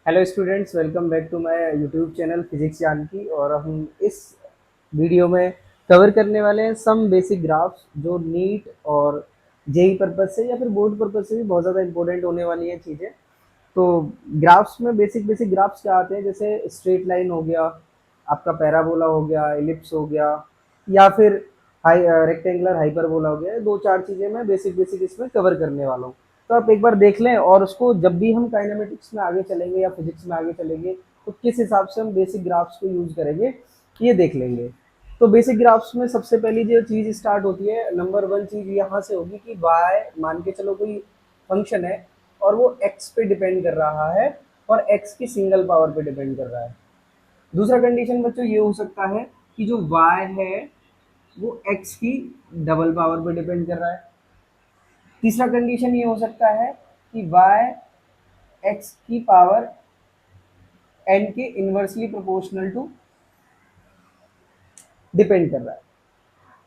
Hello students, welcome back to my YouTube channel physics Janaki. और हम इस वीडियो में कवर करने वाले हैं सम बेसिक ग्राफ्स जो नीट और जेई पर्पज से या फिर बोर्ड पर्पज से भी बहुत ज़्यादा इंपॉर्टेंट होने वाली हैं चीज़ें। तो ग्राफ्स में बेसिक बेसिक ग्राफ्स क्या आते हैं, जैसे स्ट्रेट लाइन हो गया, आपका पैराबोला हो गया, एलिप्स हो गया, या फिर हाई रेक्टेंगुलर हाइपरबोला हो गया। ये दो चार चीज़ें मैं बेसिक बेसिक इसमें कवर करने वाला हूँ। तो आप एक बार देख लें, और उसको जब भी हम काइनेमेटिक्स में आगे चलेंगे या फिजिक्स में आगे चलेंगे तो किस हिसाब से हम बेसिक ग्राफ्स को यूज़ करेंगे ये देख लेंगे। तो बेसिक ग्राफ्स में सबसे पहली जो चीज़ स्टार्ट होती है, नंबर वन चीज़ यहाँ से होगी कि वाई मान के चलो कोई फंक्शन है और वो x पे डिपेंड कर रहा है और x की सिंगल पावर पे डिपेंड कर रहा है। दूसरा कंडीशन बच्चों ये हो सकता है कि जो y है वो x की डबल पावर पे डिपेंड कर रहा है। तीसरा कंडीशन ये हो सकता है कि y x की पावर n के इनवर्सली प्रोपोर्शनल टू डिपेंड कर रहा है।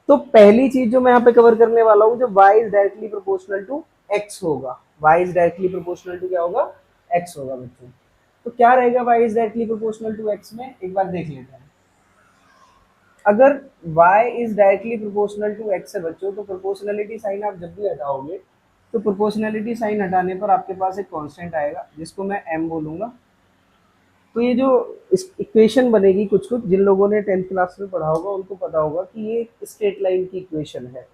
तो पहली चीज जो मैं यहाँ पे कवर करने वाला हूँ, जो y is directly proportional to x होगा। y is directly proportional to क्या होगा? x होगा बच्चों। तो क्या रहेगा y is directly proportional to x में, एक बार देख लेते हैं। अगर y is directly proportional to x है बच्चों, तो प्रोपोर्शनलिटी साइन आप जब भी हटाओगे तो प्रोपोर्शनलिटी साइन हटाने पर आपके पास एक कांस्टेंट आएगा जिसको मैं m बोलूंगा। तो ये जो इक्वेशन बनेगी, कुछ कुछ जिन लोगों ने 10th क्लास में पढ़ा होगा उनको पता होगा कि ये स्ट्रेट लाइन की इक्वेशन है।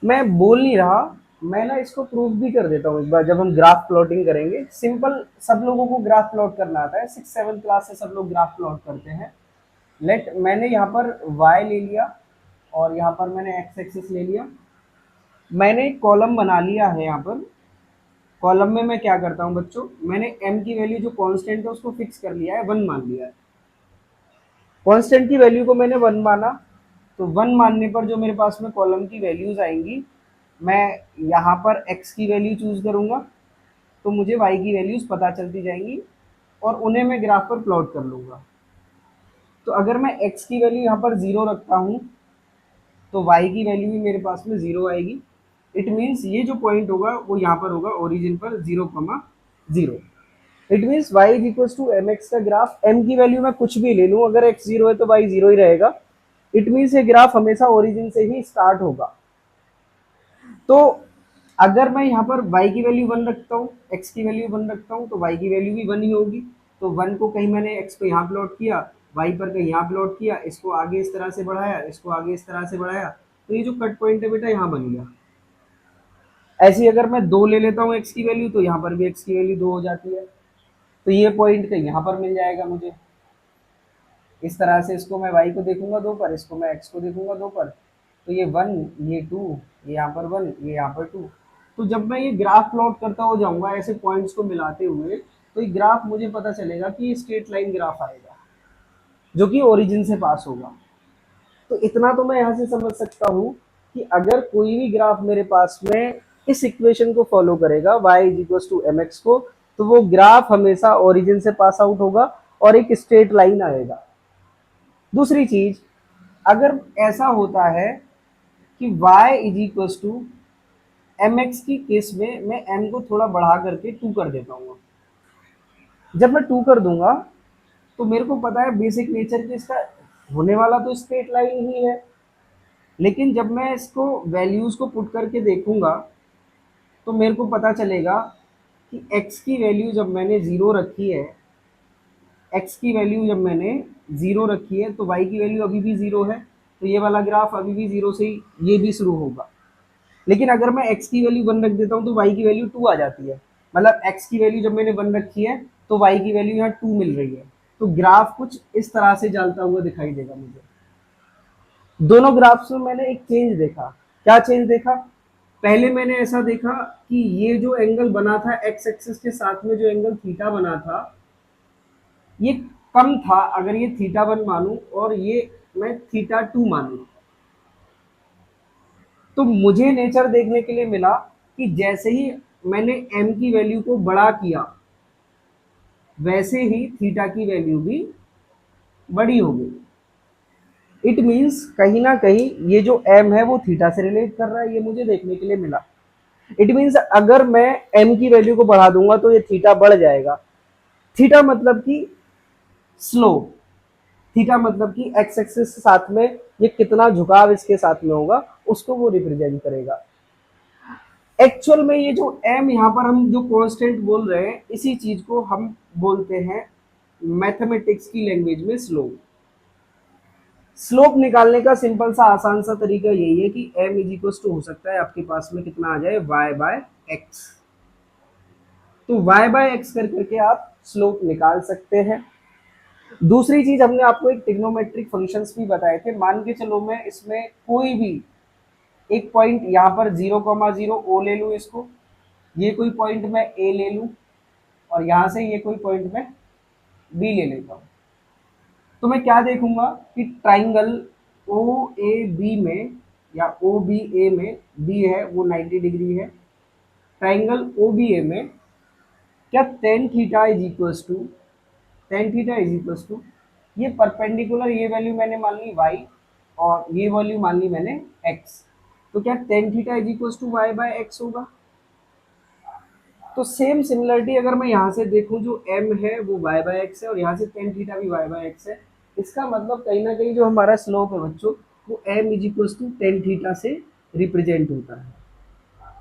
मैं बोल नहीं रहा, मैं ना इसको प्रूफ भी कर देता हूँ एक बार जब हम ग्राफ प्लॉटिंग करेंगे। सिंपल, सब लोगों को ग्राफ प्लॉट करना आता है, 6-7 क्लास से सब लोग ग्राफ प्लॉट करते हैं। लेट मैंने यहाँ पर y ले लिया और यहाँ पर मैंने x एक्सिस ले लिया। मैंने कॉलम बना लिया है यहाँ पर। कॉलम में मैं क्या करता हूँ बच्चों, मैंने m की वैल्यू जो कांस्टेंट है उसको फिक्स कर लिया है, 1 मान लिया है। कांस्टेंट की वैल्यू को मैंने 1 माना, तो 1 मानने पर जो मेरे पास में कॉलम की वैल्यूज आएंगी, मैं यहाँ पर x की वैल्यू चूज करूँगा तो मुझे y की वैल्यूज पता चलती जाएंगी और उन्हें मैं ग्राफ पर प्लॉट कर लूँगा। तो अगर मैं x की वैल्यू यहाँ पर 0 रखता हूँ तो y की वैल्यू भी मेरे पास में 0 आएगी। इट मीन्स ये जो पॉइंट होगा वो यहाँ पर होगा ओरिजिन पर 0,0। It means y is equal to M X का ग्राफ। m की वैल्यू मैं कुछ भी ले लूँ, अगर x 0 है तो y 0 ही रहेगा। इट मीन्स ये ग्राफ हमेशा ओरिजिन से ही स्टार्ट होगा। तो अगर मैं यहाँ पर y की वैल्यू 1 रखता हूँ, x की वैल्यू 1 रखता हूँ, तो y की वैल्यू भी 1 ही होगी। तो 1 को कहीं मैंने x को यहाँ प्लॉट किया, y पर कहीं यहाँ प्लॉट किया, इसको आगे इस तरह से बढ़ाया, इसको आगे इस तरह से बढ़ाया, तो ये जो कट पॉइंट है बेटा यहाँ बन गया। ऐसे ही अगर मैं 2 ले लेता हूँ x की वैल्यू, तो यहाँ पर भी x की वैल्यू 2 हो जाती है। तो ये पॉइंट कहीं यहाँ पर मिल जाएगा मुझे। इस तरह से इसको मैं y को देखूंगा 2 पर, इसको मैं x को देखूंगा 2 पर, तो ये 1, ये 2, ये यहाँ पर 1, ये यहाँ पर 2। तो जब मैं ये ग्राफ प्लॉट करता हो जाऊंगा ऐसे पॉइंट्स को मिलाते हुए, तो ये ग्राफ मुझे पता चलेगा कि ये स्ट्रेट लाइन ग्राफ आएगा जो कि ओरिजिन से पास होगा। तो इतना तो मैं यहाँ से समझ सकता हूँ कि अगर कोई भी ग्राफ मेरे पास में इस इक्वेशन को फॉलो करेगा, y is equal to M X को, तो वो ग्राफ हमेशा ओरिजिन से पास आउट होगा और एक स्ट्रेट लाइन आएगा। दूसरी चीज, अगर ऐसा होता है कि y is equal to M X की केस में मैं m को थोड़ा बढ़ा करके 2 कर देता हूँ। जब मैं 2 कर दूंगा तो मेरे को पता है बेसिक नेचर के इसका होने वाला तो स्ट्रेट लाइन ही है। लेकिन जब मैं इसको वैल्यूज को पुट करके देखूंगा तो मेरे को पता चलेगा कि x की वैल्यू जब मैंने 0 रखी है, x की वैल्यू जब मैंने 0 रखी है तो y की वैल्यू अभी भी 0 है। तो ये वाला ग्राफ अभी भी 0 से ही ये भी शुरू होगा। लेकिन अगर मैं x की वैल्यू 1 रख देता हूँ तो y की वैल्यू 2 आ जाती है। मतलब x की वैल्यू जब मैंने 1 रखी है तो y की वैल्यू यहाँ 2 मिल रही है। तो ग्राफ कुछ इस तरह से चलता हुआ दिखाई देगा मुझे। दोनों ग्राफ्स में मैंने एक चेंज देखा। क्या चेंज देखा? पहले मैंने ऐसा देखा कि ये जो एंगल बना था एक्स एक्सिस के साथ में, जो एंगल थीटा बना था, ये कम था अगर ये थीटा 1 मानूं और ये मैं थीटा 2 मानूं। तो मुझे नेचर देखने के लिए मिला कि जैसे ही मैंने m की वैल्यू को बड़ा किया वैसे ही थीटा की वैल्यू भी बड़ी हो गई। इट मीन्स कहीं ना कहीं ये जो m है वो थीटा से रिलेट कर रहा है, ये मुझे देखने के लिए मिला। इट मीन्स अगर मैं m की वैल्यू को बढ़ा दूंगा तो ये थीटा बढ़ जाएगा। थीटा मतलब कि स्लोप, थीटा मतलब कि एक्स एक्सिस के साथ में ये कितना झुकाव इसके साथ में होगा उसको वो रिप्रेजेंट करेगा। एक्चुअल में ये जो एम यहाँ पर हम जो कांस्टेंट बोल रहे हैं इसी चीज को हम बोलते हैं मैथमेटिक्स की लैंग्वेज में स्लोप। स्लोप निकालने का सिंपल सा आसान सा तरीका यही है कि एम इज इक्वल टू हो सकता है आपके पास में कितना आ जाए वाई बाय एक्स। तो वाई बाय एक्स कर करके आप स्लोप निकाल सकते हैं। दूसरी चीज हमने आपको एक ट्रिग्नोमेट्रिक फंक्शंस भी बताए थे। मान के चलो मैं इसमें कोई भी एक पॉइंट यहाँ पर 0,0 ओ ले लूँ, इसको ये कोई पॉइंट मैं ए ले लूँ और यहाँ से ये कोई पॉइंट मैं बी ले लेता हूँ, तो मैं क्या देखूंगा कि ट्राइंगल ओ ए बी में या ओ बी ए में बी है वो 90 डिग्री है। ट्राइंगल ओ बी ए में क्या tan theta is equals to, tan theta is equals to ये परपेंडिकुलर ये वैल्यू मैंने मान ली वाई और ये वैल्यू मान ली मैंने एक्स, तो क्या tan theta is equals to Y by X होगा। तो सेम सिमिलरिटी अगर मैं यहाँ से देखूं जो m है वो y बाय एक्स है और यहाँ से टेन थीटा भी y बाय एक्स है, इसका मतलब कहीं ना कहीं जो हमारा स्लोप है बच्चों वो m is equal to tan theta से रिप्रेजेंट होता है।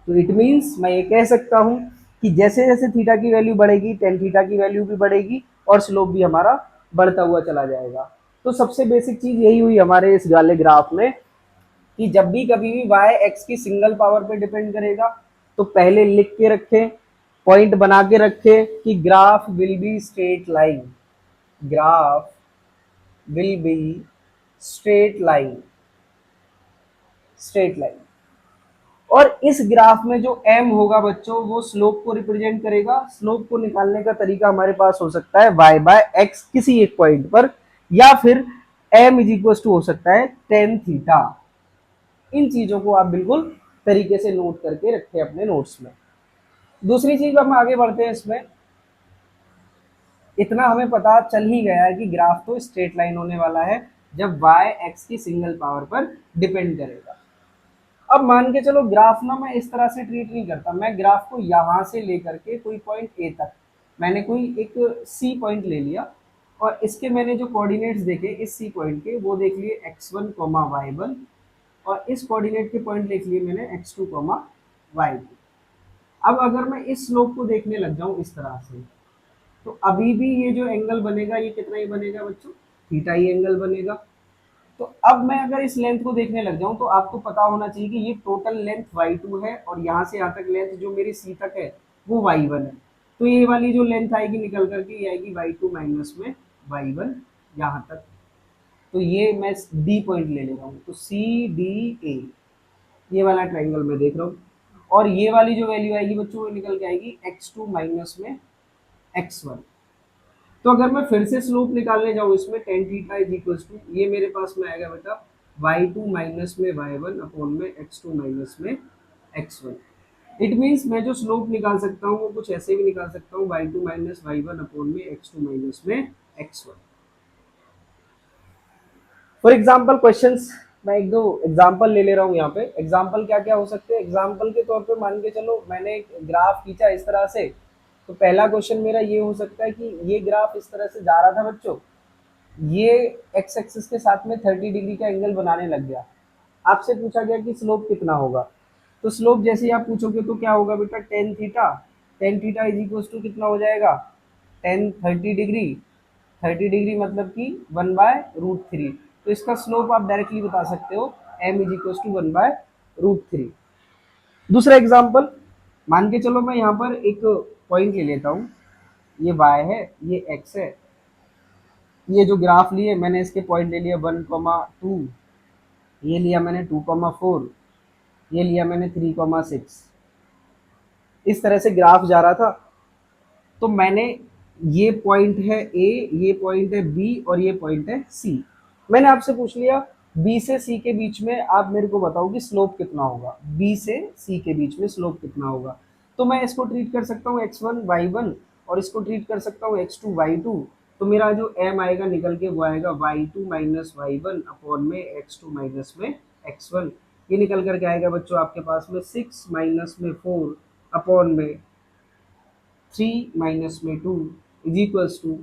तो इट मीन्स मैं ये कह सकता हूँ कि जैसे जैसे थीटा की वैल्यू बढ़ेगी टेन थीटा की वैल्यू भी बढ़ेगी और स्लोप भी हमारा बढ़ता हुआ चला जाएगा। तो सबसे बेसिक चीज यही हुई हमारे इस वाले ग्राफ में कि जब भी कभी भी y x की सिंगल पावर पे डिपेंड करेगा तो पहले लिख के रखें, पॉइंट बना के रखें कि graph will be straight line, graph will be straight line, straight line. और इस ग्राफ में जो m होगा बच्चों वो स्लोप को रिप्रेजेंट करेगा। स्लोप को निकालने का तरीका हमारे पास हो सकता है y बाय एक्स किसी एक पॉइंट पर, या फिर m इज इक्वल टू हो सकता है टेन थीटा। इन चीजों को आप बिल्कुल तरीके से नोट करके रखें अपने नोट्स में। दूसरी चीज हम आगे बढ़ते हैं इसमें, इतना हमें पता चल ही गया है कि ग्राफ तो स्ट्रेट लाइन होने वाला है जब y x की सिंगल पावर पर डिपेंड करेगा। अब मान के चलो ग्राफ ना मैं इस तरह से ट्रीट नहीं करता, मैं ग्राफ को यहां से लेकर के कोई पॉइंट ए तक मैंने कोई एक सी पॉइंट ले लिया और इसके मैंने जो कोऑर्डिनेट्स देखे इस सी पॉइंट के वो देख लिए x1 y1 और इस कोऑर्डिनेट के पॉइंट लिख लिए मैंने x2 y2। अब अगर मैं इस स्लोप को देखने लग जाऊं इस तरह से तो अभी भी ये जो एंगल बनेगा ये कितना ही बनेगा बच्चों, थीटा ही एंगल बनेगा। तो अब मैं अगर इस लेंथ को देखने लग जाऊं तो आपको पता होना चाहिए कि ये टोटल लेंथ y2 है और यहाँ से यहाँ तक लेंथ जो मेरी c तक है वो y1 है। तो ये वाली जो लेंथ आएगी निकल करके ये आएगी y2 माइनस में y1 यहाँ तक। तो ये मैं डी पॉइंट ले रहा हूँ, तो सी डी ए ये वाला ट्राइंगल मैं देख रहा हूँ और ये वाली जो वैल्यू आएगी बच्चों वो निकल के आएगी x2 माइनस में x1। तो अगर मैं फिर से स्लोप निकालने जाऊँ इसमें tan theta is equal to ये मेरे पास में आएगा बेटा y2 माइनस में y1 अपॉन में x2 माइनस में x1। इट मीन्स मैं जो स्लोप निकाल सकता हूँ वो कुछ ऐसे भी निकाल सकता हूँ y2 माइनस y1 अपॉन में x2 माइनस में x1। फॉर एग्जाम्पल क्वेश्चन मैं एक दो एग्जाम्पल ले रहा हूँ यहाँ पे। एग्जाम्पल क्या क्या हो सकते हैं, एग्जाम्पल के तौर पे मान के चलो मैंने एक ग्राफ खींचा इस तरह से, तो पहला क्वेश्चन मेरा ये हो सकता है कि ये ग्राफ इस तरह से जा रहा था बच्चों, ये एक्स एक्सिस के साथ में 30 डिग्री का एंगल बनाने लग गया। आपसे पूछा गया कि स्लोप कितना होगा, तो स्लोप जैसे ही आप पूछोगे तो क्या होगा बेटा tan theta, tan theta is equal to कितना हो जाएगा टेन 30 डिग्री, 30 डिग्री मतलब कि 1/√3। तो इसका स्लोप आप डायरेक्टली बता सकते हो m इज इक्वल टू 1/√3। दूसरा एग्जाम्पल मान के चलो मैं यहाँ पर एक पॉइंट ले लेता हूँ, ये y है ये x है, ये जो ग्राफ लिए मैंने इसके पॉइंट ले लिया 1,2, ये लिया मैंने 2,4, ये लिया मैंने 3,6। इस तरह से ग्राफ जा रहा था तो मैंने ये पॉइंट है ए, ये पॉइंट है बी और ये पॉइंट है सी। मैंने आपसे पूछ लिया बी से सी के बीच में आप मेरे को बताओ कि स्लोप कितना होगा, बी से सी के बीच में स्लोप कितना होगा। तो मैं इसको ट्रीट कर सकता हूँ x1 y1 और इसको ट्रीट कर सकता हूँ x2 y2। तो मेरा जो m आएगा निकल के वो आएगा y2 माइनस y1 अपॉन में x2 माइनस में x1। ये निकल करके आएगा बच्चों आपके पास में 6 माइनस में 4 अपॉन में 3 माइनस में 2 इज इक्वल्स टू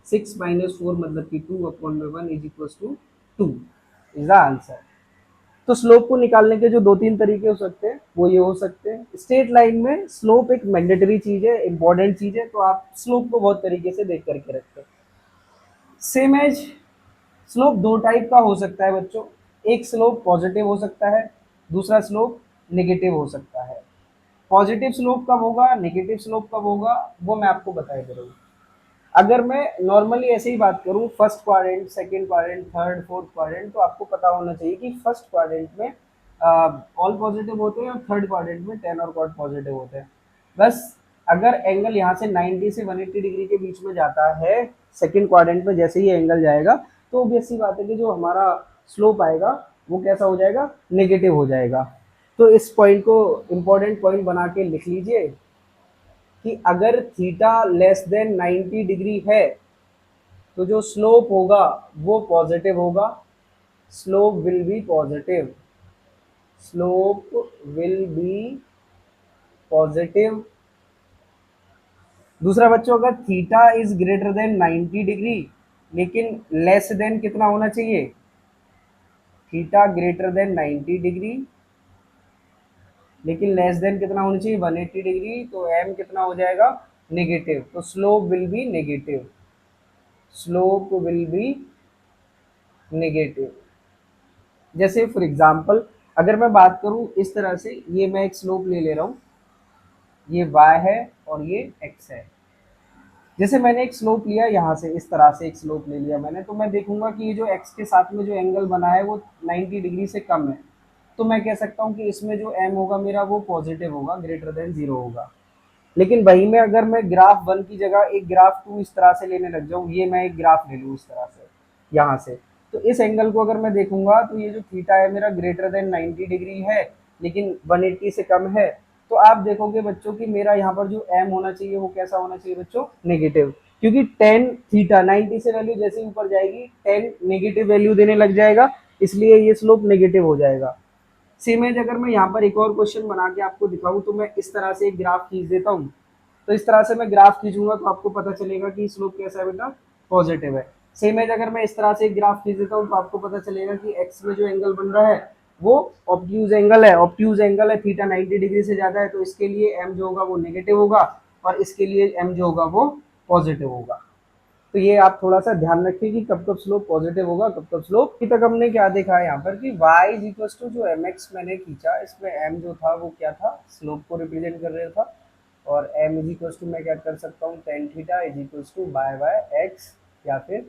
6 - 4 मतलब कि 2/1 is equals to 2 is the answer. तो स्लोप को निकालने के जो दो तीन तरीके हो सकते हैं वो ये हो सकते हैं। स्ट्रेट लाइन में स्लोप एक मैंडेटरी चीज है, इंपॉर्टेंट चीज है, तो आप स्लोप को बहुत तरीके से देख करके रखते हैं। सेम एज स्लोप दो टाइप का हो सकता है बच्चों, एक स्लोप पॉजिटिव हो सकता है, दूसरा स्लोप नेगेटिव हो सकता है। पॉजिटिव स्लोप कब होगा, नेगेटिव स्लोप कब होगा, वो मैं आपको बताया करूँगा। अगर मैं नॉर्मली ऐसे ही बात करूं, first quadrant, second quadrant, third, fourth quadrant, तो आपको पता होना चाहिए कि फर्स्ट क्वाड्रेंट में ऑल पॉजिटिव होते हैं और थर्ड क्वाड्रेंट में 10 और क्वाड पॉजिटिव होते हैं। बस अगर एंगल यहाँ से 90 से 180 डिग्री के बीच में जाता है सेकंड क्वाड्रेंट में, जैसे ही एंगल जाएगा तो ऑब्वियस सी बात है कि जो हमारा स्लोप आएगा वो कैसा हो जाएगा, नेगेटिव हो जाएगा। तो इस पॉइंट को इंपॉर्टेंट पॉइंट बना के लिख लीजिए कि अगर थीटा लेस देन 90 डिग्री है तो जो स्लोप होगा वो पॉजिटिव होगा, slope will be positive, slope will be positive. दूसरा बच्चों, अगर theta is greater than 90 degree लेकिन लेस देन कितना होना चाहिए, थीटा ग्रेटर देन 90 डिग्री लेकिन लेस देन कितना होना चाहिए, 180 डिग्री, तो एम कितना हो जाएगा, नेगेटिव, तो slope will be negative, slope will be negative. जैसे फॉर एग्जांपल अगर मैं बात करूं इस तरह से, ये मैं एक स्लोप ले रहा हूं, ये y है और ये x है। जैसे मैंने एक स्लोप लिया यहाँ से, इस तरह से एक स्लोप ले लिया मैंने, तो मैं देखूंगा कि ये जो x के साथ में जो एंगल बना है वो 90 डिग्री से कम है, तो मैं कह सकता हूँ कि इसमें जो m होगा मेरा वो पॉजिटिव होगा, ग्रेटर देन 0 होगा। लेकिन वही में अगर मैं ग्राफ 1 की जगह एक ग्राफ 2 इस तरह से लेने लग जाऊं, ये मैं एक ग्राफ ले लूँ इस तरह से यहाँ से, तो इस एंगल को अगर मैं देखूंगा तो ये जो थीटा है मेरा ग्रेटर देन 90 डिग्री है लेकिन 180 से कम है, तो आप देखोगे बच्चों कि मेरा यहाँ पर जो एम होना चाहिए वो कैसा होना चाहिए बच्चों, नेगेटिव, क्योंकि टेन थीटा 90 से वैल्यू जैसे ऊपर जाएगी 10 नेगेटिव वैल्यू देने लग जाएगा, इसलिए ये स्लोप नेगेटिव हो जाएगा। सेम एज अगर मैं यहाँ पर एक और क्वेश्चन बना के आपको दिखाऊं, तो मैं इस तरह से एक ग्राफ खींच देता हूँ, तो इस तरह से मैं ग्राफ खींचूंगा तो आपको पता चलेगा कि स्लोप कैसा है बेटा, पॉजिटिव है। सेम एज अगर मैं इस तरह से एक ग्राफ खींच देता हूँ तो आपको पता चलेगा कि एक्स में जो एंगल बन रहा है वो ऑब्ट्यूज एंगल है, ऑब्ट्यूज एंगल है, थीटा 90 डिग्री से ज्यादा है, तो इसके लिए एम जो होगा वो नेगेटिव होगा और इसके लिए एम जो होगा वो पॉजिटिव होगा। तो ये आप थोड़ा सा ध्यान रखिए कि कब कब स्लोप पॉजिटिव होगा, कब कब स्लोप। अभी तक हमने क्या देखा है यहाँ पर कि y इज इक्वल टू जो mx मैंने खींचा, इसमें m जो था वो क्या था, स्लोप को रिप्रेजेंट कर रहा था, और m इज इक्वल टू मैं क्या कर सकता हूँ, tan theta is equal to by x, या फिर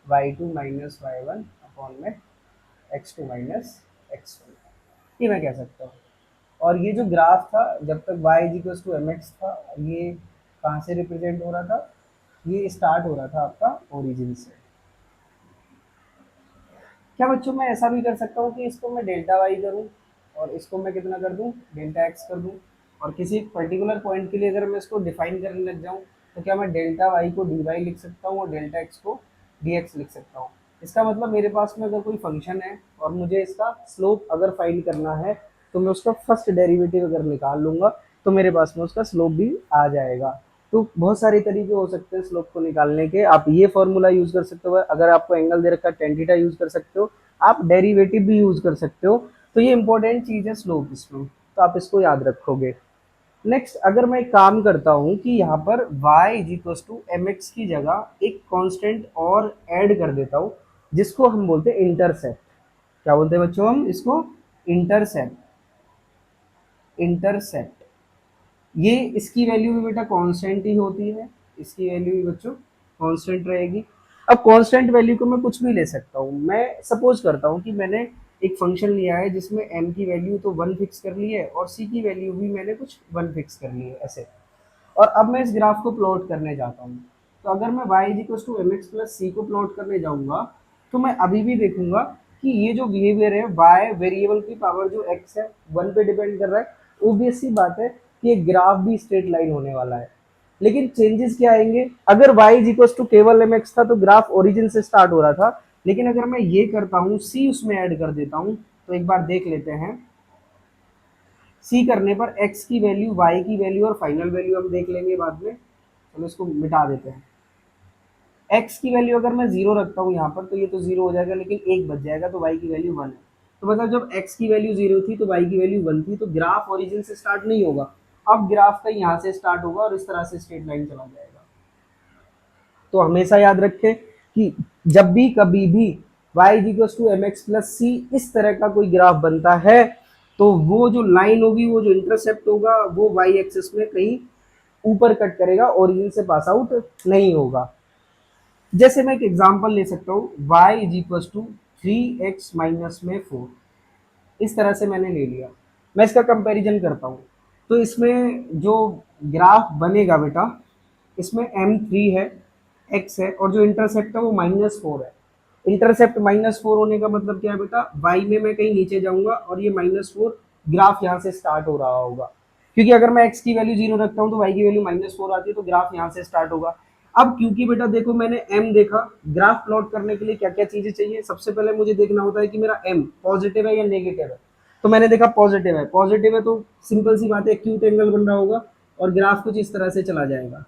y2 माइनस y1 अपॉन में x2 माइनस x1, ये मैं कह सकता हूँ। और ये जो ग्राफ था जब तक y is equal to mx था, ये कहाँ से रिप्रेजेंट हो रहा था, ये स्टार्ट हो रहा था आपका ओरिजिन से। क्या बच्चों मैं ऐसा भी कर सकता हूँ कि इसको मैं डेल्टा वाई करूँ और इसको मैं कितना कर दूँ, डेल्टा एक्स कर दूँ, और किसी पर्टिकुलर पॉइंट के लिए अगर मैं इसको डिफाइन करने लग जाऊँ तो क्या मैं डेल्टा वाई को डी वाई लिख सकता हूँ और डेल्टा एक्स को डी एक्स लिख सकता हूँ। इसका मतलब मेरे पास में अगर कोई फंक्शन है और मुझे इसका स्लोप अगर फाइंड करना है तो मैं उसका फर्स्ट डेरिवेटिव अगर निकाल लूँगा तो मेरे पास में उसका स्लोप भी आ जाएगा। तो बहुत सारे तरीके हो सकते हैं स्लोप को निकालने के, आप ये फॉर्मूला यूज कर सकते हो, अगर आपको एंगल दे रखा है टेन थीटा यूज कर सकते हो, आप डेरिवेटिव भी यूज कर सकते हो। तो ये इंपॉर्टेंट चीज है स्लोप इसमें, तो आप इसको याद रखोगे। नेक्स्ट अगर मैं एक काम करता हूँ कि यहाँ पर y is equal to M X की जगह एक कांस्टेंट और ऐड कर देता हूँ जिसको हम बोलते हैं इंटरसेप्ट। क्या बोलते हैं बच्चों हम इसको, इंटरसेप्ट, इंटरसेप्ट। ये इसकी वैल्यू भी बेटा कांस्टेंट ही होती है, इसकी वैल्यू भी बच्चों कांस्टेंट रहेगी। अब कांस्टेंट वैल्यू को मैं कुछ भी ले सकता हूँ, मैं सपोज करता हूँ कि मैंने एक फंक्शन लिया है जिसमें m की वैल्यू तो 1 फिक्स कर ली है और c की वैल्यू भी मैंने कुछ 1 फिक्स कर ली है ऐसे, और अब मैं इस ग्राफ को प्लॉट करने जाता हूँ। तो अगर मैं y is equal to M x plus c को प्लॉट करने जाऊंगा तो मैं अभी भी देखूंगा कि ये जो बिहेवियर है y वेरिएबल की पावर जो x है 1 पे डिपेंड कर रहा है, ऑब्वियस सी बात है कि ये ग्राफ भी स्ट्रेट लाइन होने वाला है। लेकिन चेंजेस क्या आएंगे, अगर y इज इक्वल टू केवल एम एक्स था तो ग्राफ ओरिजिन से स्टार्ट हो रहा था, लेकिन अगर मैं ये करता हूँ c उसमें ऐड कर देता हूँ तो एक बार देख लेते हैं। c करने पर x की वैल्यू, y की वैल्यू और फाइनल वैल्यू हम देख लेंगे बाद में, चलो इसको मिटा देते हैं। x की वैल्यू अगर मैं 0 रखता हूँ यहाँ पर तो ये तो 0 हो जाएगा, लेकिन 1 बच जाएगा तो y की वैल्यू 1 है। तो मतलब जब x की वैल्यू 0 थी तो y की वैल्यू 1 थी, तो ग्राफ ओरिजिन से स्टार्ट नहीं होगा, अब ग्राफ का यहाँ से स्टार्ट होगा और इस तरह से स्ट्रेट लाइन चला जाएगा। तो हमेशा याद रखें कि जब भी कभी भी y to M x plus c इस तरह का कोई ग्राफ बनता है तो वो जो लाइन होगी, वो जो इंटरसेप्ट होगा, वो y एक्सिस में कहीं ऊपर कट करेगा, ओरिजिन से पास आउट नहीं होगा। जैसे मैं एक एग्जांपल ले सकता हूँ, y is equal to 3x minus में 4, इस तरह से मैंने ले लिया। मैं इसका कंपैरिजन करता हूँ, तो इसमें जो ग्राफ बनेगा बेटा, इसमें m3 है, x है, और जो इंटरसेप्ट है वो -4 है। इंटरसेप्ट -4 होने का मतलब क्या है बेटा, y में मैं कहीं नीचे जाऊंगा और ये -4 ग्राफ यहाँ से स्टार्ट हो रहा होगा, क्योंकि अगर मैं x की वैल्यू 0 रखता हूँ तो y की वैल्यू -4 आती है, तो ग्राफ यहाँ से स्टार्ट होगा। अब क्योंकि बेटा देखो मैंने m देखा, ग्राफ प्लॉट करने के लिए क्या क्या चीजें चाहिए, सबसे पहले मुझे देखना होता है कि मेरा m पॉजिटिव है या नेगेटिव है। तो मैंने देखा पॉजिटिव है, पॉजिटिव है तो सिंपल सी बात है, एक्यूट एंगल बन रहा होगा और ग्राफ कुछ इस तरह से चला जाएगा।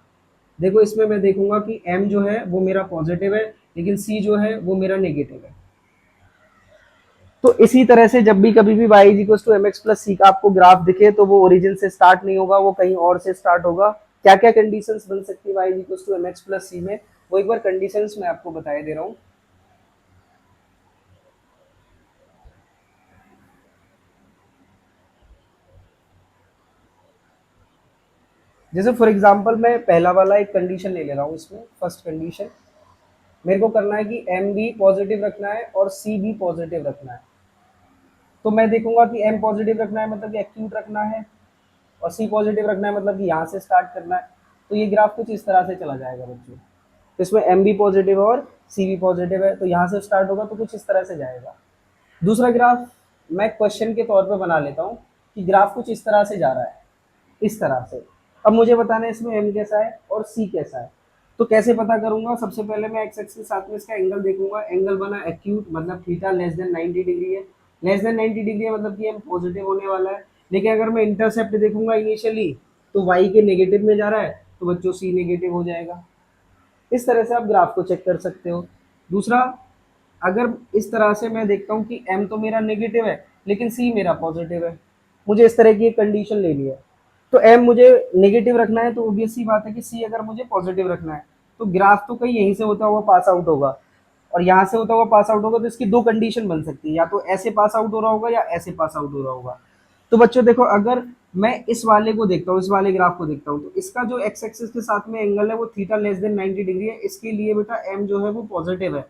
देखो इसमें मैं देखूंगा कि m जो है वो मेरा पॉजिटिव है, लेकिन c जो है वो मेरा नेगेटिव है। तो इसी तरह से जब भी कभी भी y is equal to M x plus c का आपको ग्राफ दिखे तो वो ओरिजिन से स्टार्ट नहीं होगा, वो कहीं और से स्टार्ट होगा। क्या क्या कंडीशंस बन सकती है y is equal to M x plus c में, वो एक बार कंडीशंस मैं आपको बताए दे रहा हूँ। जैसे फॉर एग्जांपल मैं पहला वाला एक कंडीशन ले रहा हूँ, इसमें फर्स्ट कंडीशन मेरे को करना है कि m भी पॉजिटिव रखना है और c भी पॉजिटिव रखना है। तो मैं देखूंगा कि m पॉजिटिव रखना है मतलब कि एक्यूट रखना है, और c पॉजिटिव रखना है मतलब कि यहाँ से स्टार्ट करना है। तो ये ग्राफ कुछ इस तरह से चला जाएगा बच्चों। तो इसमें m भी पॉजिटिव है और c भी पॉजिटिव है, तो यहाँ से स्टार्ट होगा तो कुछ इस तरह से जाएगा। दूसरा ग्राफ मैं क्वेश्चन के तौर पे बना लेता हूँ कि ग्राफ कुछ इस तरह से जा रहा है, इस तरह से। अब मुझे बताना है इसमें m कैसा है और c कैसा है। तो कैसे पता करूंगा, सबसे पहले मैं x एक्सिस के साथ में इसका एंगल देखूंगा। एंगल बना एक्यूट मतलब थीटा लेस देन 90 डिग्री है, लेस देन 90 डिग्री है मतलब कि m पॉजिटिव होने वाला है। लेकिन अगर मैं इंटरसेप्ट देखूंगा इनिशियली तो y के नेगेटिव में जा रहा है, तो बच्चों c नेगेटिव हो जाएगा। इस तरह से आप ग्राफ को चेक कर सकते हो। दूसरा, अगर इस तरह से मैं देखता हूँ कि m तो मेरा नेगेटिव है लेकिन c मेरा पॉजिटिव है, मुझे इस तरह की एक कंडीशन लेनी है। तो m मुझे नेगेटिव रखना है, तो ऑब्वियस सी बात है कि c अगर मुझे पॉजिटिव रखना है, तो ग्राफ तो कहीं यहीं से होता हुआ पास आउट होगा और यहाँ से होता हुआ पास आउट होगा। तो इसकी दो कंडीशन बन सकती है, या तो ऐसे पास आउट हो रहा होगा या ऐसे पास आउट हो रहा होगा। तो बच्चों देखो, अगर मैं इस वाले को देखता हूँ, इस वाले ग्राफ को देखता हूँ, तो इसका जो एक्स एक्सिस के साथ में एंगल है वो थीटा लेस देन 90 डिग्री है। इसके लिए बेटा m जो है वो पॉजिटिव है,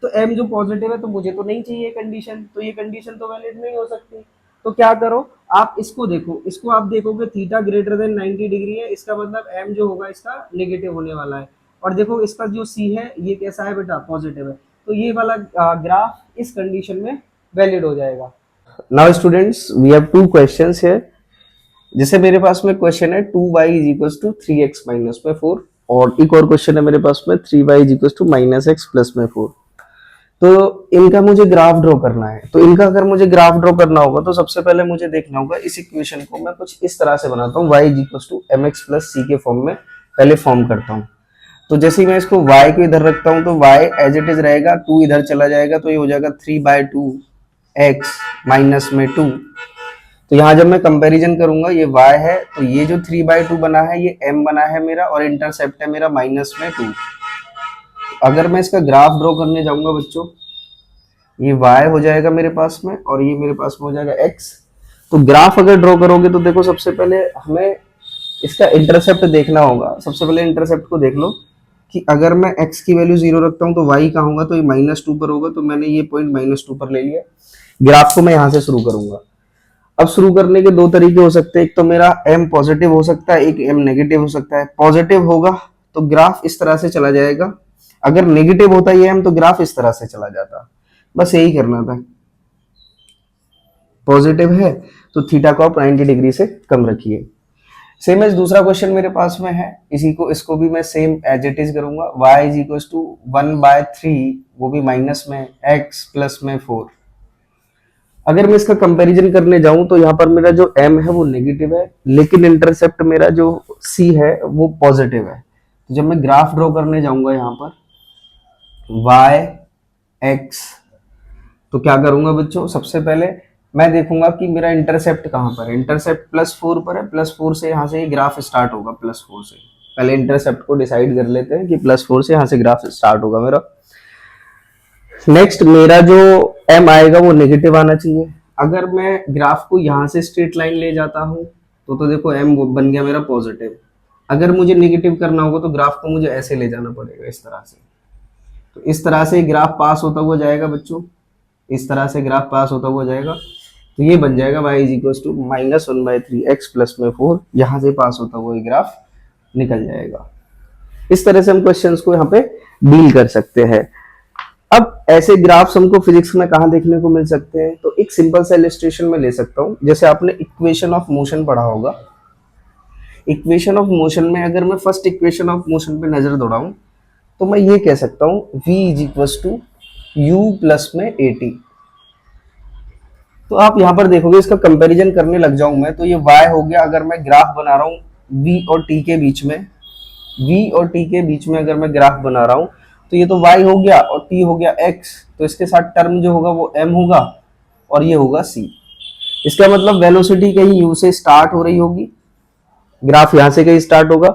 तो m जो पॉजिटिव है तो मुझे तो नहीं चाहिए कंडीशन, तो ये कंडीशन तो वैलिड नहीं हो सकती। तो क्या करो, आप इसको देखो, इसको आप देखोगे थीटा ग्रेटर देन 90 डिग्री है, इसका मतलब m जो होगा इसका नेगेटिव होने वाला है। और देखो इसका जो c है ये कैसा है बेटा, पॉजिटिव है। तो ये वाला ग्राफ इस कंडीशन में वैलिड हो जाएगा। Now students, we have two questions here. जैसे मेरे पास में क्वेश्चन है 2y is equal to 3x minus में 4, और एक और क्वेश्चन है मेरे पास में 3y is equal to minus X plus में 4। तो इनका मुझे ग्राफ ड्रॉ करना है। तो इनका अगर मुझे ग्राफ ड्रॉ करना होगा तो सबसे पहले मुझे देखना होगा, इस इक्वेशन को मैं कुछ इस तरह से बनाता हूँ, y is equal to M x plus c के फॉर्म में पहले फॉर्म करता हूँ। तो जैसे ही मैं इसको y को इधर रखता हूँ तो y एज इट इज रहेगा, 2 इधर चला जाएगा तो ये हो जाएगा 3/2 x माइनस में 2। तो यहाँ जब मैं कंपैरिजन करूंगा, ये y है तो ये जो 3/2 बना है ये m बना है मेरा, और इंटरसेप्ट है मेरा माइनस में 2। अगर मैं इसका ग्राफ ड्रॉ करने जाऊंगा बच्चों, ये y हो जाएगा मेरे पास में और ये मेरे पास में हो जाएगा x। तो ग्राफ अगर ड्रॉ करोगे तो देखो सबसे पहले हमें इसका इंटरसेप्ट देखना होगा। सबसे पहले इंटरसेप्ट को देख लो कि अगर मैं x की वैल्यू 0 रखता हूँ तो y कहाँ होगा, तो ये -2 पर होगा। तो मैंने ये पॉइंट -2 पर ले लिया। ग्राफ को मैं यहाँ से शुरू करूंगा। अब शुरू करने के दो तरीके हो सकते हैं, एक तो मेरा m पॉजिटिव हो सकता है, एक m नेगेटिव हो सकता है। पॉजिटिव होगा तो ग्राफ इस तरह से चला जाएगा, अगर नेगेटिव होता है m तो ग्राफ इस तरह से चला जाता। बस यही करना था। पॉजिटिव है तो थीटा को आप 90 डिग्री से कम रखिए। सेम एज दूसरा क्वेश्चन मेरे पास में है, इसको भी मैं सेम एज इट इज करूंगा। y इज इक्वल टू 1/3, वो भी माइनस में x प्लस में 4। अगर मैं इसका कंपैरिजन करने जाऊं तो यहाँ पर मेरा जो m है वो नेगेटिव है, लेकिन इंटरसेप्ट मेरा जो c है वो पॉजिटिव है। तो जब मैं ग्राफ ड्रॉ करने जाऊंगा यहाँ पर, वाई एक्स। तो क्या करूंगा बच्चों, सबसे पहले मैं देखूंगा कि मेरा इंटरसेप्ट कहाँ पर है। इंटरसेप्ट +4 पर है, +4 से यहाँ से ये ग्राफ स्टार्ट होगा, +4 से। पहले इंटरसेप्ट को डिसाइड कर लेते हैं कि +4 से यहाँ से ग्राफ स्टार्ट होगा मेरा। नेक्स्ट मेरा जो m आएगा वो नेगेटिव आना चाहिए। अगर मैं ग्राफ को यहाँ से स्ट्रेट लाइन ले जाता हूँ तो देखो m बन गया मेरा पॉजिटिव। अगर मुझे नेगेटिव करना होगा तो ग्राफ को मुझे ऐसे ले जाना पड़ेगा, इस तरह से। तो इस तरह से ग्राफ पास होता हुआ जाएगा बच्चों, इस तरह से ग्राफ पास होता हुआ जाएगा। तो ये बन जाएगा y is equal to -1/3 x plus में 4। यहाँ से पास होता हुआ ये ग्राफ निकल जाएगा। इस तरह से हम क्वेश्चंस को यहाँ पे डील कर सकते हैं। अब ऐसे ग्राफ्स हमको फिजिक्स में कहाँ देखने को मिल सकते हैं, तो एक सिंपल सा इलस्ट्रेशन में ले सकता हूँ। जैसे आपने इक्वेशन ऑफ मोशन पढ़ा होगा, इक्वेशन ऑफ मोशन में अगर मैं फर्स्ट इक्वेशन ऑफ मोशन पे नजर दौड़ाऊं तो मैं ये कह सकता हूँ v is equal to u plus में at। तो आप यहाँ पर देखोगे, इसका कंपैरिजन करने लग जाऊं मैं तो ये y हो गया। अगर मैं ग्राफ बना रहा हूँ v और t के बीच में, v और t के बीच में अगर मैं ग्राफ बना रहा हूँ तो ये तो y हो गया और t हो गया x। तो इसके साथ टर्म जो होगा वो m होगा और ये होगा c। इसका मतलब वेलोसिटी कहीं u से स्टार्ट हो रही होगी, ग्राफ यहाँ से कहीं स्टार्ट होगा।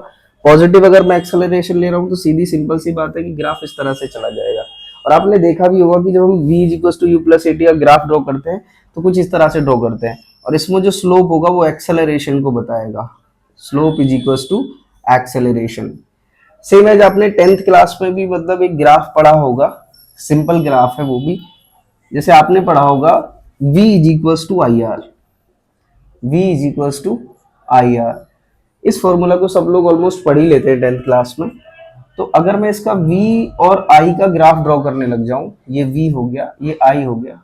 पॉजिटिव अगर मैं एक्सेलरेशन ले रहा हूँ तो सीधी सिंपल सी बात है कि ग्राफ इस तरह से चला जाएगा। और आपने देखा भी होगा कि जब हम v equal to u plus at का ग्राफ ड्रॉ करते हैं तो कुछ इस तरह से ड्रॉ करते हैं, और इसमें जो स्लोप होगा वो एक्सेलरेशन को बताएगा। Slope is equal to acceleration. Same as आपने 10th क्लास में भी मतलब एक ग्राफ पढ़ा होगा, सिंपल ग्राफ है वो भी। जैसे आपने पढ़ा होगा v is equal to I R, v is equal to I R. इस फॉर्मूला को सब लोग ऑलमोस्ट पढ़ ही लेते हैं 10th क्लास में। तो अगर मैं इसका v और i का ग्राफ ड्रॉ करने लग जाऊं, ये v हो गया, ये i हो गया,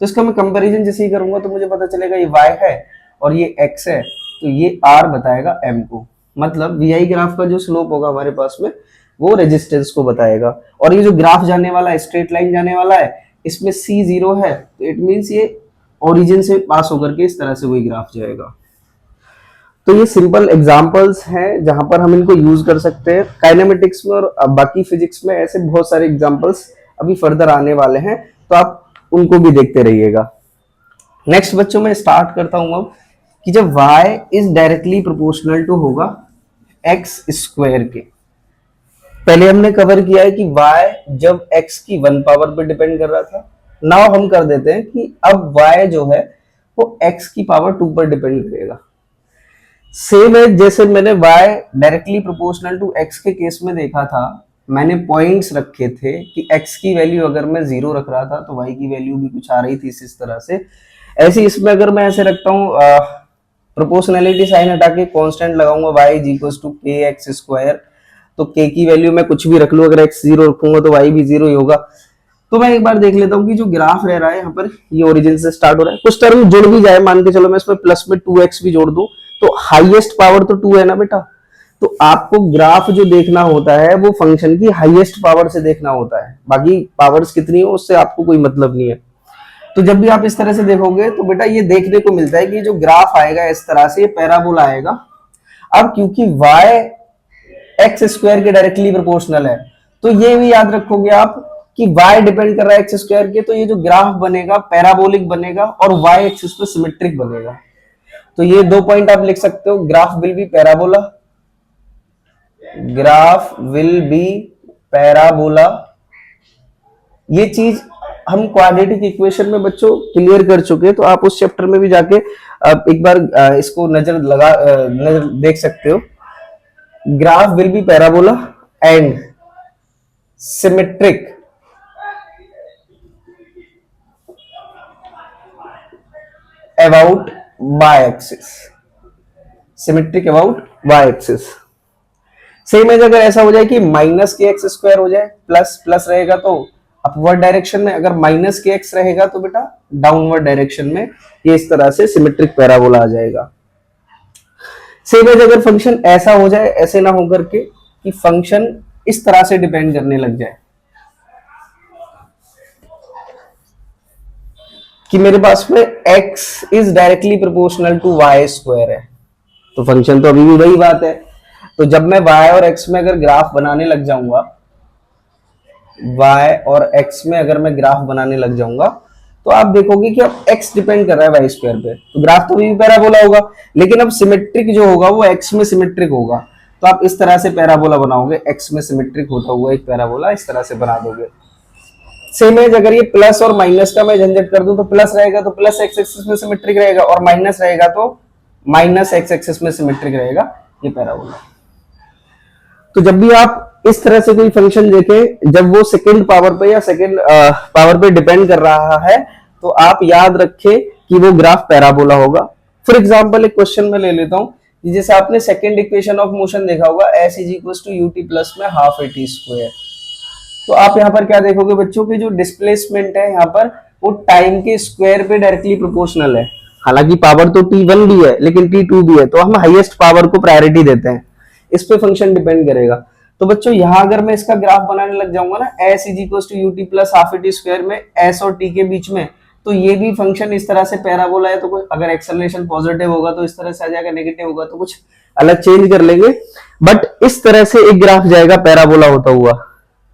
तो इसका मैं कंपैरिजन जैसे ही करूंगा तो मुझे पता चलेगा ये y है और ये x है, तो ये r बताएगा m को। मतलब vi ग्राफ का जो स्लोप होगा हमारे पास में वो रेजिस्टेंस को बताएगा। और ये जो ग्राफ जाने वाला है, स्ट्रेट लाइन जाने वाला है, इसमें c 0 है, तो इट मीन्स ये ओरिजिन से पास होकर के इस तरह से वही ग्राफ जाएगा। तो ये सिंपल एग्जांपल्स हैं जहां पर हम इनको यूज कर सकते हैं। काइनेमेटिक्स में और बाकी फिजिक्स में ऐसे बहुत सारे एग्जांपल्स अभी फर्दर आने वाले हैं, तो आप उनको भी देखते रहिएगा। नेक्स्ट बच्चों में स्टार्ट करता हूं अब कि जब y is directly proportional to होगा x स्क्वायर के। पहले हमने कवर किया है कि y जब x की 1 पावर पर डिपेंड कर रहा था। नाउ हम कर देते हैं कि अब y जो है वो x की पावर 2 पर डिपेंड करेगा। सेम है जैसे मैंने y directly proportional to x के केस में देखा था, मैंने पॉइंट्स रखे थे कि x की वैल्यू अगर मैं 0 रख रहा था तो y की वैल्यू भी कुछ आ रही थी इस तरह से। ऐसे इसमें अगर मैं ऐसे रखता हूँ, प्रोपोर्शनैलिटी साइन हटा के कांस्टेंट लगाऊंगा y is equal to kx square, तो k की वैल्यू मैं कुछ भी रख लूं, अगर x 0 रखूंगा तो y भी 0 ही होगा। तो मैं एक बार देख लेता हूँ कि जो ग्राफ रह रहा है यहाँ पर ये ओरिजिन से स्टार्ट हो रहा है, कुछ टर्म जुड़ भी जाए, मान के चलो मैं इसमें प्लस में 2x भी जोड़ दूं तो हाईएस्ट पावर तो 2 है ना बेटा। तो आपको ग्राफ जो देखना होता है वो फंक्शन की हाईएस्ट पावर से देखना होता है, बाकी पावर्स कितनी हो उससे आपको कोई मतलब नहीं है। तो जब भी आप इस तरह से देखोगे तो बेटा ये देखने को मिलता है कि जो ग्राफ आएगा इस तरह से, ये पैराबोला आएगा। अब क्योंकि y एक्स स्क्वायर के डायरेक्टली प्रोपोर्शनल है, तो ये भी याद रखोगे आप कि y डिपेंड कर रहा है एक्स स्क्वायर के, तो ये जो ग्राफ बनेगा पैराबोलिक बनेगा और y एक्सिस पे सिमेट्रिक बनेगा। तो ये 2 पॉइंट आप लिख सकते हो, graph will be parabola, graph will be parabola. ये चीज हम क्वाड्रेटिक इक्वेशन में बच्चों क्लियर कर चुके हैं, तो आप उस चैप्टर में भी जाके एक बार इसको नजर देख सकते हो। Graph will be parabola and symmetric about y axis, symmetric about y axis. Same है अगर ऐसा हो जाए कि माइनस के एक्स स्क्वायर हो जाए, प्लस प्लस रहेगा तो अपवर्ड डायरेक्शन में, अगर माइनस के एक्स रहेगा तो बेटा डाउनवर्ड डायरेक्शन में, ये इस तरह से सिमेट्रिक पैराबोला आ जाएगा। सेम है अगर फंक्शन ऐसा हो जाए, ऐसे ना होकर के कि फंक्शन इस तरह से डिपेंड करने लग जाए कि मेरे पास में x is directly proportional to y square है, तो फंक्शन तो अभी भी वही बात है। तो जब मैं y और x में अगर ग्राफ बनाने लग जाऊंगा, y और x में अगर मैं ग्राफ बनाने लग जाऊंगा तो आप देखोगे कि अब x डिपेंड कर रहा है y स्क्वायर पे, तो ग्राफ तो भी पैराबोला होगा, लेकिन अब सिमेट्रिक जो होगा वो x में सिमेट्रिक होगा। तो आप इस तरह से पैराबोला बनाओगे, x में सिमेट्रिक होता हुआ एक पैराबोला इस तरह से बना दोगे। सेम एज अगर ये प्लस और माइनस का मैं झंझट कर दूं तो प्लस रहेगा तो प्लस एक्स एक्सिस में सिमेट्रिक रहेगा, और माइनस रहेगा तो माइनस एक्स एक्सिस में सिमेट्रिक रहेगा ये पैराबोला। तो जब भी आप इस तरह से कोई फंक्शन देखें जब वो सेकंड पावर पे या सेकंड पावर पे डिपेंड कर रहा है, तो आप याद रखें कि वो ग्राफ पैराबोला होगा। फॉर एग्जांपल एक क्वेश्चन में ले लेता हूं, जैसे आपने सेकंड इक्वेशन ऑफ मोशन देखा होगा, s is equal to U T plus में हाफ ए टी स्क्वायर। तो आप यहाँ पर क्या देखोगे बच्चों की जो डिस्प्लेसमेंट है यहाँ पर वो टाइम के स्क्वायर पे डायरेक्टली प्रोपोर्शनल है। हालांकि पावर तो t1 भी है लेकिन t2 भी है, तो हम हाईएस्ट पावर को प्रायोरिटी देते हैं, इस पे फंक्शन डिपेंड करेगा। तो बच्चों यहाँ अगर मैं इसका ग्राफ बनाने लग जाऊंगा ना, s is equal to U T plus half A T square में s और t के बीच में, तो ये भी फंक्शन इस तरह से पैराबोला है। तो कोई अगर एक्सेलरेशन पॉजिटिव होगा तो इस तरह से आ जाएगा, नेगेटिव होगा तो कुछ अलग चेंज कर लेंगे, बट इस तरह से एक ग्राफ जाएगा पैराबोला होता हुआ।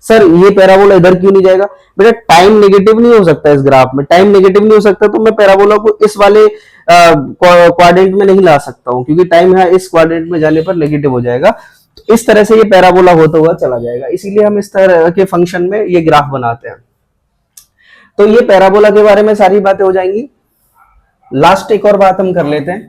सर ये पैराबोला इधर क्यों नहीं जाएगा? बेटा टाइम नेगेटिव नहीं हो सकता इस ग्राफ में, टाइम नेगेटिव नहीं हो सकता तो मैं पैराबोला को इस वाले क्वाड्रेंट में नहीं ला सकता हूं, क्योंकि टाइम यहाँ इस क्वाड्रेंट में जाने पर नेगेटिव हो जाएगा। तो इस तरह से ये पैराबोला होता हुआ चला जाएगा, इसीलिए हम इस तरह के फंक्शन में ये ग्राफ बनाते हैं। तो ये पैराबोला के बारे में सारी बातें हो जाएंगी। लास्ट एक और बात हम कर लेते हैं।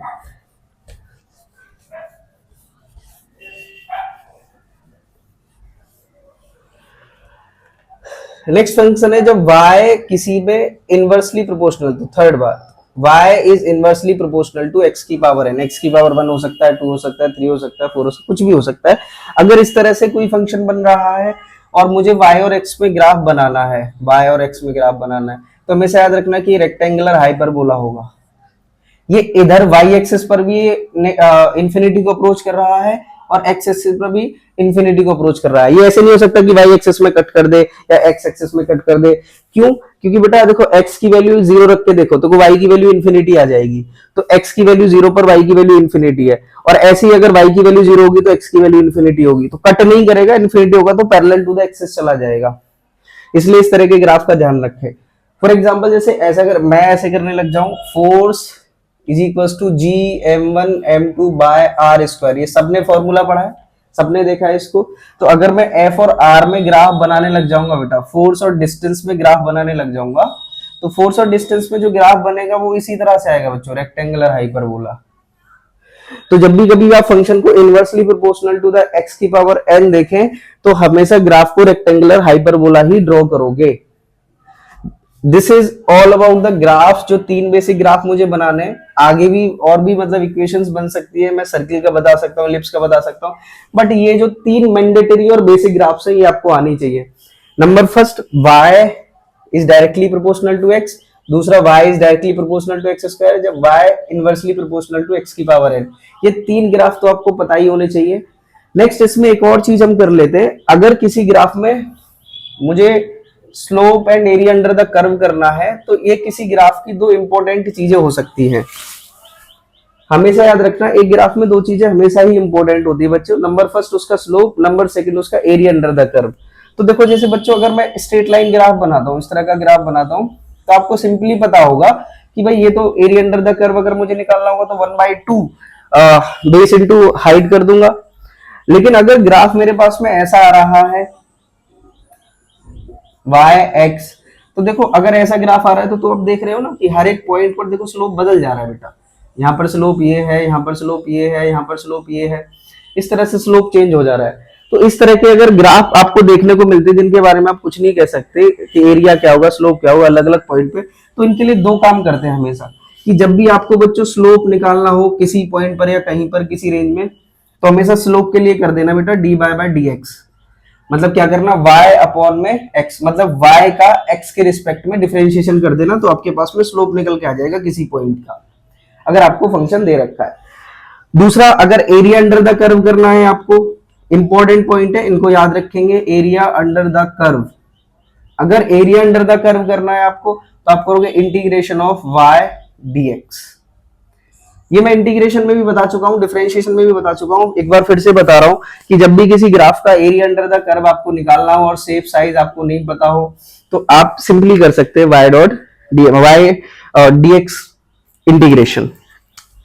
नेक्स्ट फंक्शन है जब y किसी में इनवर्सली प्रोपोर्शनल, तो थर्ड बात y is inversely proportional to x की पावर n। x की पावर 1 हो सकता है, 2 हो सकता है, 3 हो सकता है, 4 हो सकता है, कुछ भी हो सकता है। अगर इस तरह से कोई फंक्शन बन रहा है और मुझे y और x में ग्राफ बनाना है, y और x में ग्राफ बनाना है, तो हमेशा याद रखना कि रेक्टेंगुलर हाइपरबोला होगा। ये इधर y एक्सिस पर भी इंफिनिटी को अप्रोच कर रहा है और x एक्सिस पर भी इंफिनिटी को अप्रोच कर रहा है। ये ऐसे नहीं हो सकता कि y एक्सिस में कट कर दे या x एक्सिस में कट कर दे। क्यों? क्योंकि बेटा देखो x की वैल्यू 0 रख के देखो तो y की वैल्यू इंफिनिटी आ जाएगी, तो x की वैल्यू 0 पर y की वैल्यू इंफिनिटी है, और ऐसे ही अगर y की वैल्यू 0 होगी तो x की वैल्यू इंफिनिटी होगी, तो कट नहीं करेगा, इंफिनिटी होगा तो पैरेलल टू द एक्सिस चला जाएगा। इसलिए इस तरह के ग्राफ का ध्यान रखें। फॉर एग्जाम्पल जैसे ऐसा अगर मैं ऐसे करने लग जाऊं, force is equal to G m1 m2 by R square, ये सबने फॉर्मूला पढ़ा है, सबने देखा है इसको। तो अगर मैं एफ और आर में ग्राफ बनाने लग जाऊंगा बेटा, फोर्स और डिस्टेंस में ग्राफ बनाने लग जाऊंगा, तो फोर्स और डिस्टेंस में जो ग्राफ बनेगा वो इसी तरह से आएगा बच्चों, रेक्टेंगुलर हाइपरबोला। तो जब भी कभी आप फंक्शन को inversely proportional to the X की पावर n देखें तो हमेशा ग्राफ को रेक्टेंगुलर हाइपरबोला ही ड्रॉ करोगे। This is all about the graph. जो 3 बेसिक ग्राफ मुझे बनाने हैं, आगे भी और भी मतलब इक्वेशंस बन सकती है, मैं सर्किल का बता सकता हूँ, एलिप्स का बता सकता हूँ, बट ये जो 3 मैंडेटरी और बेसिक ग्राफ्स है ये आपको आनी चाहिए। Number first, y is directly proportional to x, दूसरा y is directly proportional to X square, जब y inversely proportional to x की पावर n। ये 3 ग्राफ तो आपको पता ही होने चाहिए। नेक्स्ट इसमें एक और चीज हम कर लेते हैं, अगर किसी ग्राफ में मुझे slope and area under the curve करना है तो ये किसी ग्राफ की 2 इंपॉर्टेंट चीजें हो सकती हैं। हमेशा याद रखना एक ग्राफ में 2 चीजें हमेशा ही इंपॉर्टेंट होती है बच्चों, नंबर फर्स्ट उसका स्लोप, नंबर सेकंड उसका एरिया अंडर द कर्व। तो देखो जैसे बच्चों अगर मैं स्ट्रेट लाइन ग्राफ बनाता हूँ, इस तरह का ग्राफ बनाता हूँ, तो आपको सिंपली पता होगा कि भाई ये तो एरिया अंडर द कर्व अगर मुझे निकालना होगा तो 1/2 बेस इंटू हाइट कर दूंगा। लेकिन अगर ग्राफ मेरे पास में ऐसा आ रहा है y x, तो देखो अगर ऐसा ग्राफ आ रहा है तो आप देख रहे हो ना कि हर एक पॉइंट पर देखो स्लोप बदल जा रहा है बेटा, यहाँ पर स्लोप ये है, यहाँ पर स्लोप ये है, यहाँ पर स्लोप ये है, इस तरह से स्लोप चेंज हो जा रहा है। तो इस तरह के अगर ग्राफ आपको देखने को मिलते हैं जिनके बारे में आप कुछ नहीं कह सकते कि एरिया क्या होगा, स्लोप क्या होगा अलग अलग पॉइंट पे, तो इनके लिए 2 काम करते हैं हमेशा, कि जब भी आपको बच्चों स्लोप निकालना हो किसी पॉइंट पर या कहीं पर किसी रेंज में, तो हमेशा स्लोप के लिए कर देना बेटा dy/dx। मतलब क्या करना, y अपॉन में x, मतलब y का x के रिस्पेक्ट में डिफरेंशिएशन कर देना, तो आपके पास में स्लोप निकल के आ जाएगा किसी पॉइंट का, अगर आपको फंक्शन दे रखा है। दूसरा, अगर एरिया अंडर द कर्व करना है आपको, इंपॉर्टेंट पॉइंट है, इनको याद रखेंगे, एरिया अंडर द कर्व। अगर एरिया अंडर द कर्व करना है आपको तो आप करोगे इंटीग्रेशन ऑफ y dx। ये मैं इंटीग्रेशन में भी बता चुका हूँ, डिफरेंशिएशन में भी बता चुका हूँ। एक बार फिर से बता रहा हूँ कि जब भी किसी ग्राफ का एरिया अंडर द कर्व आपको निकालना हो और शेप साइज आपको नहीं पता हो, तो आप सिंपली कर सकते हैं Y dot D X integration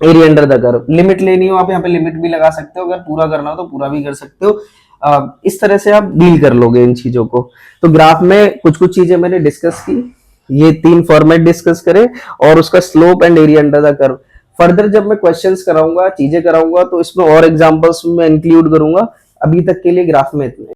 area under the curve. Limit लेनी हो आप यहाँ पे लिमिट भी लगा सकते हो, अगर पूरा करना हो तो पूरा भी कर सकते हो। इस तरह से आप डील कर लोगे इन चीजों को। तो ग्राफ में कुछ कुछ चीजें मैंने डिस्कस की, ये 3 फॉर्मेट डिस्कस करे और उसका slope and area under the curve. Further जब मैं क्वेश्चंस कराऊंगा, चीजें कराऊंगा, तो इसमें और एग्जांपल्स में इंक्लूड करूंगा। अभी तक के लिए ग्राफ में इतना